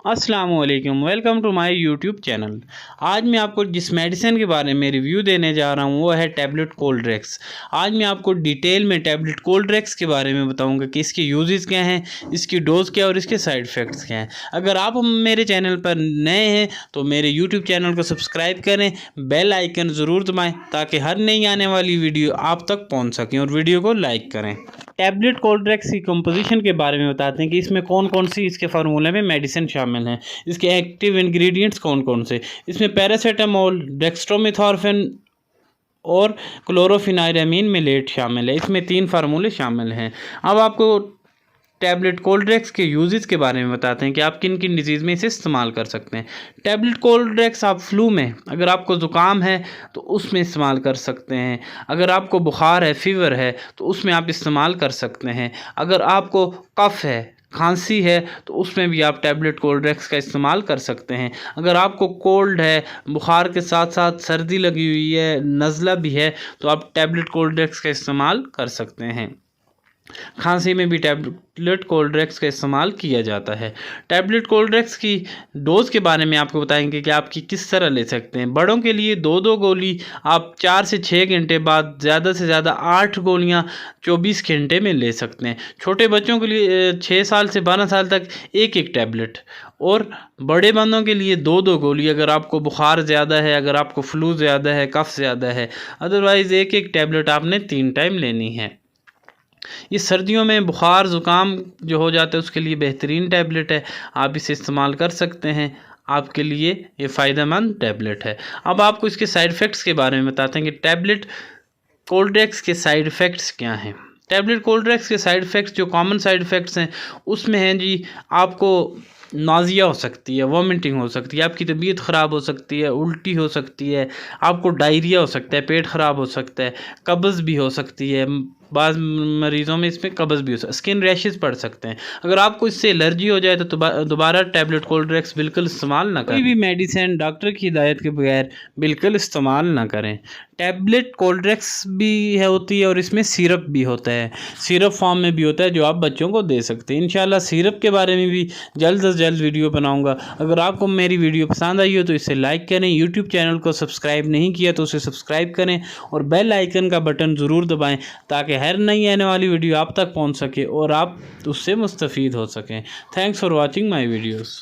अस्सलाम वालेकुम, welcome to my YouTube channel. आज मैं आपको जिस मेडिसिन के बारे में रिव्यू देने जा रहा हूँ वो है टैबलेट कोल्ड्रेक्स। आज मैं आपको डिटेल में टैबलेट कोल्ड्रेक्स के बारे में बताऊँगा कि इसके यूजेस क्या हैं, इसकी डोज क्या है और इसके साइड इफ़ेक्ट्स क्या हैं। अगर आप मेरे चैनल पर नए हैं तो मेरे यूट्यूब चैनल को सब्सक्राइब करें, बेल आइकन ज़रूर दबाएँ ताकि हर नई आने वाली वीडियो आप तक पहुँच सकें और वीडियो को लाइक करें। टैबलेट कोल्ड्रेक्स की कंपोजिशन के बारे में बताते हैं कि इसमें कौन कौन सी इसके फार्मूले में मेडिसिन शामिल हैं, इसके एक्टिव इंग्रेडिएंट्स कौन कौन से। इसमें पैरासीटामोल, डेक्स्ट्रोमेथॉर्फिन और क्लोरोफिनाइरामीन मिलेट शामिल है। इसमें 3 फार्मूले शामिल हैं। अब आपको टैबलेट कोल्ड्रेक्स के यूजेस के बारे में बताते हैं कि आप किन किन डिजीज़ में इसे इस्तेमाल कर सकते हैं। टैबलेट कोल्ड्रेक्स आप फ्लू में, अगर आपको ज़ुकाम है तो उसमें इस्तेमाल कर सकते हैं। अगर आपको बुखार है, फीवर है तो उसमें आप इस्तेमाल कर सकते हैं। अगर आपको कफ़ है, खांसी है तो उसमें भी आप टैबलेट कोल्ड्रेक्स का इस्तेमाल कर सकते हैं। अगर आपको कोल्ड है, बुखार के साथ साथ सर्दी लगी हुई है, नज़ला भी है तो आप टैबलेट कोल्ड्रेक्स का इस्तेमाल कर सकते हैं। खांसी में भी टैबलेट कोल्ड्रेक्स का इस्तेमाल किया जाता है। टैबलेट कोल्ड्रेक्स की डोज़ के बारे में आपको बताएंगे कि आप किस तरह ले सकते हैं। बड़ों के लिए 2-2 गोली आप 4 से 6 घंटे बाद, ज़्यादा से ज़्यादा 8 गोलियां 24 घंटे में ले सकते हैं। छोटे बच्चों के लिए 6 साल से 12 साल तक एक एक टैबलेट, और बड़े बंदों के लिए 2-2 गोली अगर आपको बुखार ज़्यादा है, अगर आपको फ्लू ज़्यादा है, कफ़ ज़्यादा है। अदरवाइज़ एक एक टैबलेट आपने 3 टाइम लेनी है। ये सर्दियों में बुखार ज़ुकाम जो हो जाता है उसके लिए बेहतरीन टैबलेट है, आप इसे इस्तेमाल कर सकते हैं। आपके लिए ये फ़ायदेमंद टैबलेट है। अब आपको इसके साइड इफ़ेक्ट्स के बारे में बताते हैं कि टैबलेट कोल्ड्रेक्स के साइड इफ़ेक्ट्स क्या हैं। टैबलेट कोल्ड्रेक्स के साइड इफ़ेक्ट्स, जो कॉमन साइड इफ़ेक्ट्स हैं उसमें हैं जी, आपको नाज़िया हो सकती है, वॉमिटिंग हो सकती है, आपकी तबीयत ख़राब हो सकती है, उल्टी हो सकती है, आपको डायरिया हो सकता है, पेट ख़राब हो सकता है, कब्ज़ भी हो सकती है। बाज़ मरीज़ों में इसमें कब्ज़ भी हो सकता है, स्किन रैशेस पड़ सकते हैं। अगर आपको इससे एलर्जी हो जाए तो दोबारा टैबलेट कोल्ड्रेक्स बिल्कुल इस्तेमाल ना करें। कोई भी मेडिसिन डॉक्टर की हिदायत के बगैर बिल्कुल इस्तेमाल ना करें। टैबलेट कोल्ड्रेक्स भी है होती है और इसमें सिरप भी होता है, सिरप फॉर्म में भी होता है जो आप बच्चों को दे सकते हैं। इंशाल्लाह सिरप के बारे में भी जल्द से जल्द वीडियो बनाऊंगा। अगर आपको मेरी वीडियो पसंद आई हो तो इसे लाइक करें, यूट्यूब चैनल को सब्सक्राइब नहीं किया तो उसे सब्सक्राइब करें और बेल आइकन का बटन ज़रूर दबाएँ ताकि हर नई आने वाली वीडियो आप तक पहुँच सके और आप उससे मुस्तफ़ीद हो सकें। Thanks for watching my videos.